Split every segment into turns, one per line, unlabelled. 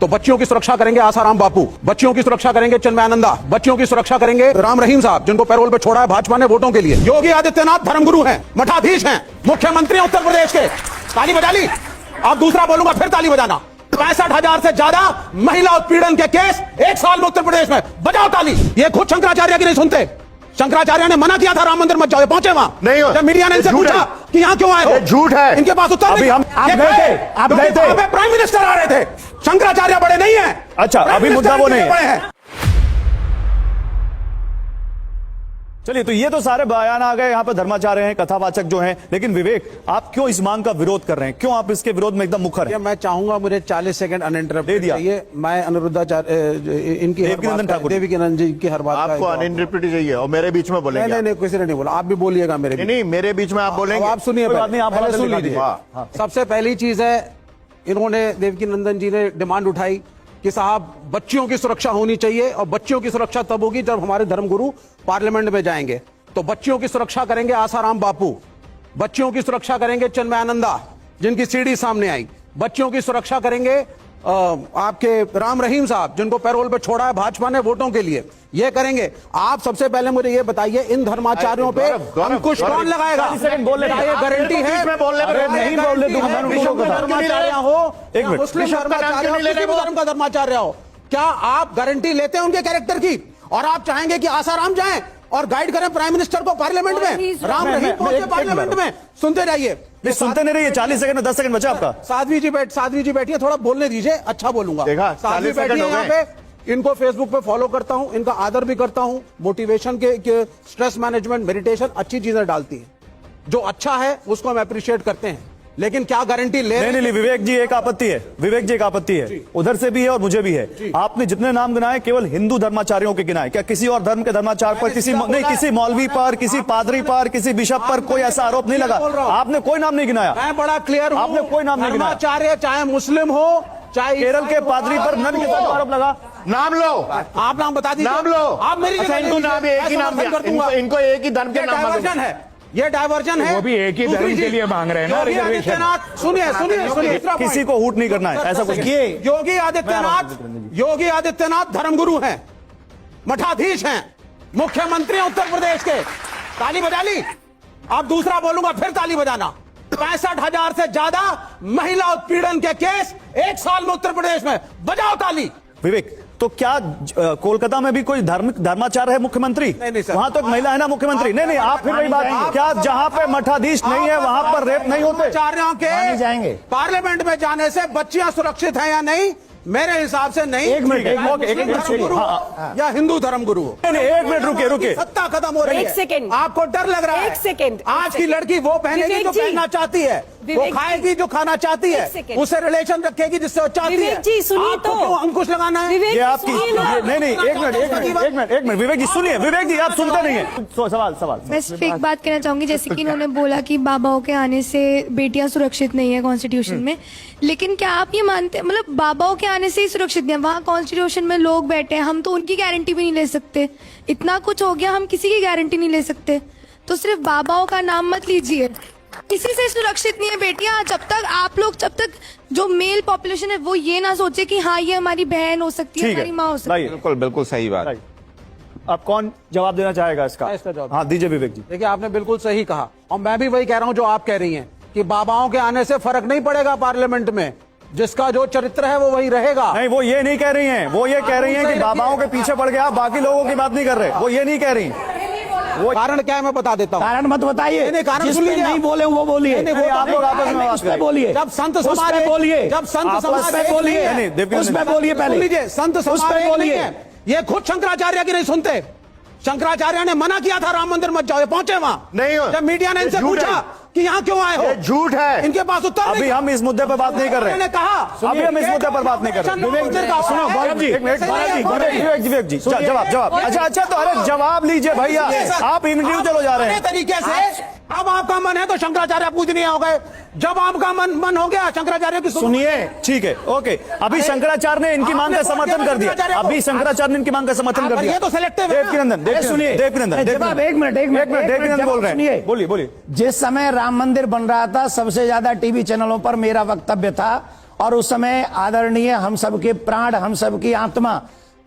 तो बच्चियों की सुरक्षा करेंगे आसाराम बापू, बच्चियों की सुरक्षा करेंगे चिन्मयानंदा, बच्चियों की सुरक्षा करेंगे राम रहीम साहब जिनको पैरोल पे छोड़ा है भाजपा ने वोटों के लिए। योगी आदित्यनाथ धर्मगुरु हैं, मठाधीश हैं, मुख्यमंत्री उत्तर प्रदेश के। ताली बजा ली। अब दूसरा बोलूंगा फिर ताली बजाना। 65,000 से ज्यादा महिला उत्पीड़न के केस 1 साल में उत्तर प्रदेश में, बजाओ ताली। ये खुद शंकराचार्य की नहीं सुनते। शंकराचार्य ने मना किया था राम मंदिर मत जाओ, पहुंचे वहां नहीं हो। जब मीडिया ने इनसे पूछा कि यहाँ क्यों आए हो, झूठ है, इनके पास उत्तर नहीं। आप गए थे, प्राइम मिनिस्टर आ रहे थे। शंकराचार्य बड़े नहीं है।
अच्छा, अभी मुद्दा वो नहीं है। चलिए, तो ये तो सारे बयान आ गए, यहाँ पे धर्माचार्य हैं, कथावाचक जो हैं, लेकिन विवेक, आप क्यों इस मांग का विरोध कर रहे हैं? क्यों आप इसके विरोध में एकदम मुखर हैं?
मैं चाहूंगा मुझे 40 सेकंड अनइंटरप्ट दे दिया। मैं अनिरुद्धाचार्य इनकी देवकीनंदन जी की हर बात
आपको अनइंटरप्ट चाहिए और मेरे बीच में बोलेंगे?
नहीं, किसी ने नहीं बोला, आप भी बोलिएगा मेरे
नहीं, मेरे बीच में आप बोलेंगे।
आप सुनिए, आप सुन लीजिए। सबसे पहली चीज है, इन्होंने देवकीनंदन जी ने डिमांड उठाई कि साहब बच्चियों की सुरक्षा होनी चाहिए, और बच्चियों की सुरक्षा तब होगी जब हमारे धर्मगुरु पार्लियामेंट में जाएंगे। तो बच्चियों की सुरक्षा करेंगे आसाराम बापू, बच्चियों की सुरक्षा करेंगे चिन्मयानंदा जिनकी सीडी सामने आई, बच्चियों की सुरक्षा करेंगे आपके राम रहीम साहब जिनको पैरोल पे छोड़ा है भाजपा ने वोटों के लिए, ये करेंगे। आप सबसे पहले मुझे ये बताइए, इन धर्माचार्यों पे अंकुश कौन लगाएगा? ये गारंटी है? धर्माचार्य हो, मुस्लिम धर्म का धर्माचार्य हो, क्या आप गारंटी लेते हैं उनके कैरेक्टर की? और आप चाहेंगे कि आसाराम जाएं और गाइड करें प्राइम मिनिस्टर को पार्लियामेंट में? राम रहीम पहुंचे पार्लियामेंट में। सुनते रहिए,
सुनते नहीं रहिए। 40 सेकंड 10 सेकंड बचा आपका।
साध्वी जी बैठिए, थोड़ा बोलने दीजिए, अच्छा बोलूंगा। साध्वी बैठिए यहाँ पे। इनको फेसबुक पे फॉलो करता हूं, इनका आदर भी करता हूं। मोटिवेशन के स्ट्रेस मैनेजमेंट, मेडिटेशन, अच्छी चीजें डालती हैं। जो अच्छा है उसको हम अप्रिशिएट करते हैं, लेकिन क्या गारंटी ले?
नहीं, विवेक जी एक आपत्ति है, विवेक जी एक आपत्ति है, उधर से भी है और मुझे भी है। आपने जितने नाम गिनाए केवल हिंदू धर्माचार्यों के गिनाए, क्या किसी और धर्म के धर्माचार्य पर, किसी मौलवी पर, किसी पादरी पर, किसी बिशप पर कोई ऐसा आरोप नहीं लगा? आपने कोई नाम नहीं गिनाया।
मैं बड़ा क्लियर हूं,
आपने कोई नाम नहीं गिनाया।
धर्माचार्य चाहे मुस्लिम हो, चाहे
केरल के पादरी पर नन के साथ आरोप लगा।
नाम लो,
आप नाम बता दीजिए।
नाम लो,
आप मेरी
इनको नाम एक ही नाम दूंगा, इनको एक ही धर्म के नाम
डाइवर्जन है, ये डाइवर्जन है।
वो भी एक ही धर्म के लिए मांग रहे हैं ना रिजर्वेशन।
सुनिए,
किसी को हूट नहीं करना है, ऐसा कुछ।
योगी आदित्यनाथ धर्मगुरु हैं, मठाधीश हैं, मुख्यमंत्री उत्तर प्रदेश के। ताली बजा ली। अब दूसरा बोलूंगा फिर ताली बजाना। 65,000 से ज्यादा महिला उत्पीड़न के केस 1 साल में उत्तर प्रदेश में, बजाओ ताली।
विवेक, तो क्या कोलकाता में भी कोई धर्माचार्य है मुख्यमंत्री?
नहीं सर,
वहां तो एक महिला है ना मुख्यमंत्री। नहीं, आप फिर वही बात, क्या जहां पे मठाधीश नहीं है वहां पर रेप नहीं होते?
आचार्यों के जाएंगे पार्लियामेंट में जाने से बच्चियां सुरक्षित हैं या नहीं? मेरे हिसाब से नहीं।
एक मिनट
या हिंदू धर्मगुरु?
नहीं, 1 मिनट रुकिए।
सत्ता खत्म हो रही है।
1 सेकंड,
आपको डर लग रहा है?
1 सेकंड।
आज की लड़की वो पहनेगी जो पहनना चाहती है, वो खाएगी जो खाना चाहती है, उससे रिलेशन रखेगी जिससे वो चाहती है।
जी सुनिए, तो
क्यों अंकुश लगाना है?
ये आपकी नहीं, एक मिनट विवेक जी सुनिए। विवेक जी आप सुनते नहीं है। सवाल
मैं सिर्फ एक बात कहना चाहूंगी, जैसे कि इन्होंने बोला कि बाबाओं के आने से बेटियां सुरक्षित नहीं है कॉन्स्टिट्यूशन में, लेकिन क्या आप ये मानते हैं, मतलब बाबाओं के आने से ही सुरक्षित नहीं है? वहाँ कॉन्स्टिट्यूशन में लोग बैठे हैं, हम तो उनकी गारंटी भी नहीं ले सकते। इतना कुछ हो गया, हम किसी की गारंटी नहीं ले सकते। तो सिर्फ बाबाओं का नाम मत लीजिए, किसी से सुरक्षित नहीं है बेटियां। जब तक जो मेल पॉपुलेशन है वो ये ना सोचे कि हाँ ये हमारी बहन हो सकती है, हमारी माँ हो सकती है।
बिल्कुल सही बात।
अब कौन जवाब देना चाहेगा इसका
जवाब?
हाँ दीजिए विवेक जी।
देखिए, आपने बिल्कुल सही कहा, और मैं भी वही कह रहा हूँ जो आप कह रही हैं कि बाबाओं के आने से फर्क नहीं पड़ेगा पार्लियामेंट में, जिसका जो चरित्र है वो वही रहेगा।
नहीं, वो ये नहीं कह रही हैं, वो ये कह रही हैं कि बाबाओं के पीछे पड़ गया, बाकी लोगों की बात नहीं कर रहे, वो ये नहीं कह रही।
वो कारण क्या है मैं बता देता हूँ।
कारण मत बताइए,
कारण सुन लीजिए।
नहीं बोले वो बोलिए,
आप लोग आपस में बात करें।
बोलिए।
जब संत समाज बोलिए, जब संत समाज बोलिए,
उसमें बोलिए पहले।
लीजिए, संत समाज बोलिए। ये खुद शंकराचार्य की नहीं सुनते। शंकराचार्य ने मना किया था राम मंदिर मत जाओ, पहुंचे वहां नहीं हो। जब मीडिया ने इनसे पूछा कि यहाँ क्यों आए हो,
झूठ है,
इनके पास उत्तर नहीं।
अभी हम इस मुद्दे पर बात नहीं कर रहे हैं।
कहा
अभी हम इस मुद्दे पर बात नहीं कर रहे। विवेक जी जवाब। अच्छा, तो अरे जवाब लीजिए भैया, आप इंडिविजुअल हो जा रहे हैं
तरीके से। अब आपका मन है तो शंकराचार्य पूजनीय हो गए, जब आपका मन हो गया शंकराचार्य की
सुनिए। ठीक है, ओके। अभी शंकराचार्य ने इनकी मांग का समर्थन कर दिया। अभी शंकराचार्य ने इनकी मांग का समर्थन कर दिया।
ये तो सिलेक्टिव है।
देवकीनंदन सुनिए,
एक मिनट
देवकीनंदन बोल रहे हैं, बोलिए।
जिस समय राम मंदिर बन रहा था, सबसे ज्यादा टीवी चैनलों पर मेरा वक्तव्य था, और उस समय आदरणीय हम सबके प्राण, हम सबकी आत्मा,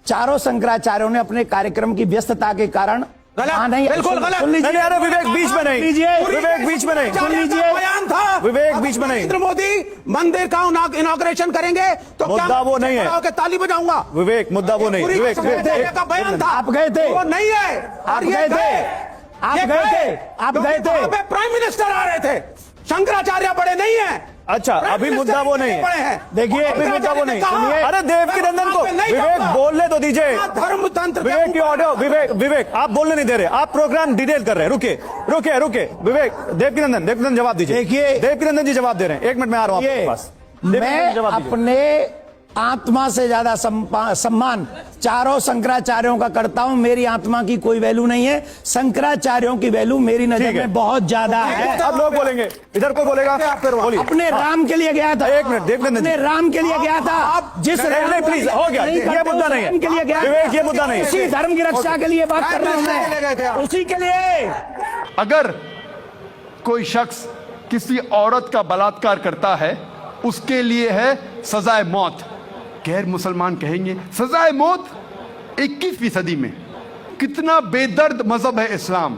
चारों शंकराचार्यों ने अपने कार्यक्रम की व्यस्तता के कारण
बिल्कुल गलत।
सुन लीजिए,
अरे विवेक बीच में नहीं, विवेक बीच में नहीं,
सुन लीजिए,
बयान था,
विवेक बीच में नहीं।
नरेंद्र मोदी मंदिर का इनॉग्रेशन करेंगे तो
मुद्दा वो नहीं है।
के ताली बजाऊंगा।
विवेक मुद्दा वो नहीं, विवेक
का बयान था,
आप गए थे,
वो नहीं है।
आप गए थे, आप गए थे, आप गए थे,
प्राइम मिनिस्टर आ रहे थे, शंकराचार्य बड़े नहीं है।
अच्छा, अभी मुद्दा वो नहीं है।
देखिए,
अभी मुद्दा वो नहीं।
सुनिए,
अरे देवकीनंदन को विवेक बोलने तो दीजिए।
धर्म तंत्र
विवेक की ऑडियो, विवेक आप बोलने नहीं दे रहे, आप प्रोग्राम डिटेल कर रहे हैं। रुके विवेक, देवकीनंदन जवाब दीजिए।
देखिए,
देवकीनंदन जी जवाब दे रहे हैं, 1 मिनट में आ रहा हूं आपके पास।
मैं अपने आत्मा से ज्यादा सम्मान चारों शंकराचार्यों का करता हूं। मेरी आत्मा की कोई वैल्यू नहीं है, शंकराचार्यों की वैल्यू मेरी नजर में बहुत ज्यादा है।
अब लोग बोलेंगे, इधर कोई बोलेगा, बोलिए।
अपने राम के लिए गया था,
1 मिनट देवकीनंदन
अपने राम के लिए गया था। आप जिस
नहीं, प्लीज हो गया, ये मुद्दा नहीं है,
के लिए गया,
विवेक ये मुद्दा नहीं है।
उसी धर्म की रक्षा के लिए बात कर रहा हूं मैं, उसी के लिए।
अगर कोई शख्स किसी औरत का बलात्कार करता है, उसके लिए है सजाए मौत। गैर मुसलमान कहेंगे सजाए मौत 21वीं सदी में। कितना बेदर्द मजहब है इस्लाम,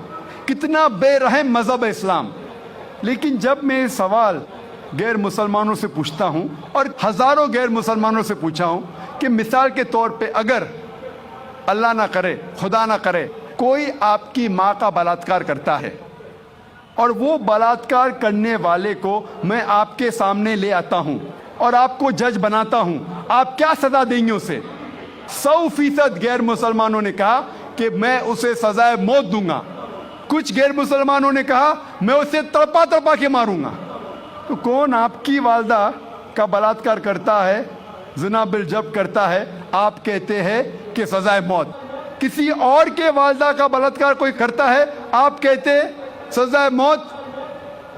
कितना बेरहम मजहब है इस्लाम। लेकिन जब मैं सवाल गैर मुसलमानों से पूछता हूं, और हजारों गैर मुसलमानों से पूछा हूं कि मिसाल के तौर पे अगर अल्लाह ना करे, खुदा ना करे, कोई आपकी मां का बलात्कार करता है और वो बलात्कार करने वाले को मैं आपके सामने ले आता हूं और आपको जज बनाता हूं, आप क्या सजा देंगे उसे? 100% गैर मुसलमानों ने कहा कि मैं उसे सजाए मौत दूंगा। कुछ गैर मुसलमानों ने कहा मैं उसे तड़पा के मारूंगा। तो कौन आपकी वालदा का बलात्कार करता है, जिना बिल जब करता है, आप कहते हैं कि सजाए मौत। किसी और के वालदा का बलात्कार कोई करता है, आप कहते हैं सजाए मौत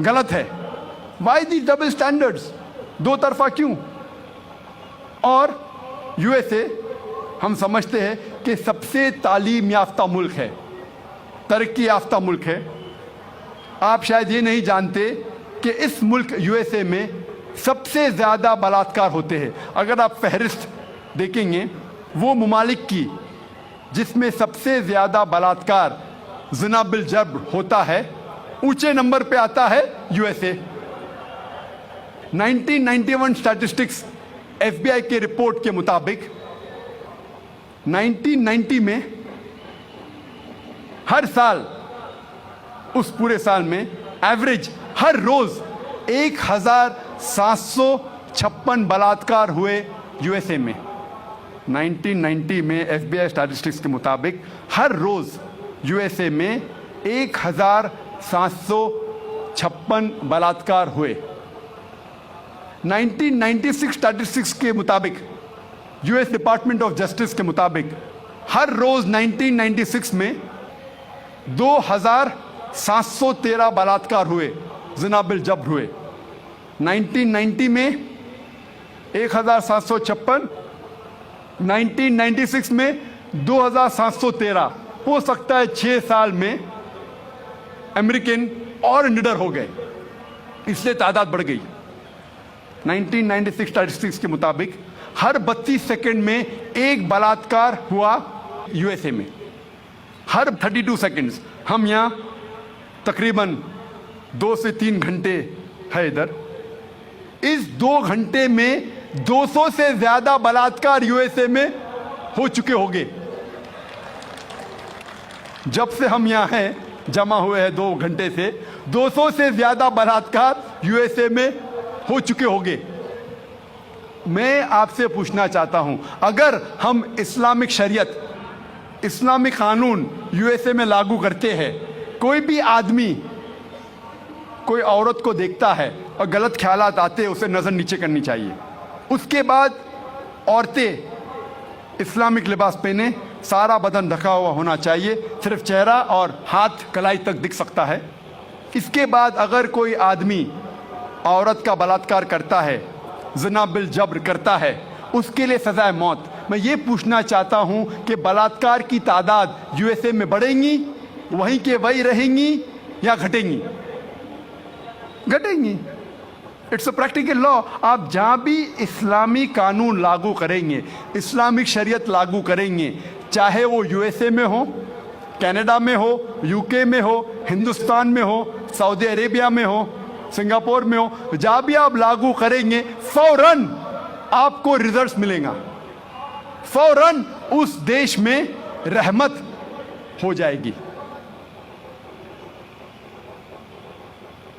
गलत है। वाई दी डबल स्टैंडर्ड्स, दो तरफा क्यों? और यूएसए हम समझते हैं कि सबसे तालीम याफ्ता मुल्क है, तरक्की याफ्ता मुल्क है। आप शायद ये नहीं जानते कि इस मुल्क यूएसए में सबसे ज़्यादा बलात्कार होते हैं। अगर आप फहरिस्त देखेंगे वो ममालिक की जिसमें सबसे ज़्यादा बलात्कार ज़िना बिल जब्र होता है, ऊंचे नंबर पे आता है यूएसए। 1991 स्टैटिस्टिक्स एफबीआई के रिपोर्ट के मुताबिक 1990 में हर साल, उस पूरे साल में एवरेज हर रोज 1756 बलात्कार हुए यूएसए में। 1990 में एफबीआई स्टैटिस्टिक्स के मुताबिक हर रोज यूएसए में 1756 बलात्कार हुए। 1996 स्टैटिस्टिक्स के मुताबिक, यूएस डिपार्टमेंट ऑफ जस्टिस के मुताबिक, हर रोज 1996 में 2713 बलात्कार हुए, जिना बिल जब्र हुए। 1990 में 1756, 1996 में 2713। हो सकता है 6 साल में अमेरिकन और निडर हो गए, इसलिए तादाद बढ़ गई। 1996 स्टैटिस्टिक्स के मुताबिक हर 32 सेकंड में एक बलात्कार हुआ यूएसए में, हर 32 सेकंड्स। हम यहाँ तकरीबन 2 से 3 घंटे है इधर। इस 2 घंटे में 200 से ज्यादा बलात्कार यूएसए में हो चुके होंगे। जब से हम यहाँ हैं, जमा हुए हैं 2 घंटे से, 200 से ज्यादा बलात्कार यूएसए में हो चुके होंगे। मैं आपसे पूछना चाहता हूं, अगर हम इस्लामिक शरीयत, इस्लामिक कानून यूएसए में लागू करते हैं, कोई भी आदमी कोई औरत को देखता है और गलत ख्यालात आते हैं, उसे नजर नीचे करनी चाहिए। उसके बाद औरतें इस्लामिक लिबास पहने, सारा बदन ढका हुआ होना चाहिए, सिर्फ चेहरा और हाथ कलाई तक दिख सकता है। इसके बाद अगर कोई आदमी औरत का बलात्कार करता है, ज़िना बिल जब्र करता है, उसके लिए सजाए मौत। मैं ये पूछना चाहता हूं कि बलात्कार की तादाद यूएसए में बढ़ेंगी, वहीं के वही रहेंगी या घटेंगी? घटेंगी। It's a practical law. आप जहां भी इस्लामी कानून लागू करेंगे, इस्लामिक शरीयत लागू करेंगे, चाहे वो यूएसए में हो, कनाडा में हो, यूके में हो, हिंदुस्तान में हो, सऊदी अरेबिया में हो, सिंगापुर में हो, जहां भी आप लागू करेंगे फौरन आपको रिजल्ट्स मिलेगा, फौरन उस देश में रहमत हो जाएगी।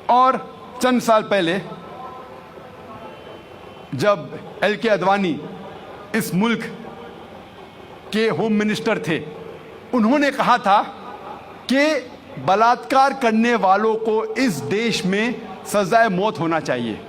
और चंद साल पहले जब एल.के. अडवाणी इस मुल्क के होम मिनिस्टर थे, उन्होंने कहा था कि बलात्कार करने वालों को इस देश में सजाए मौत होना चाहिए।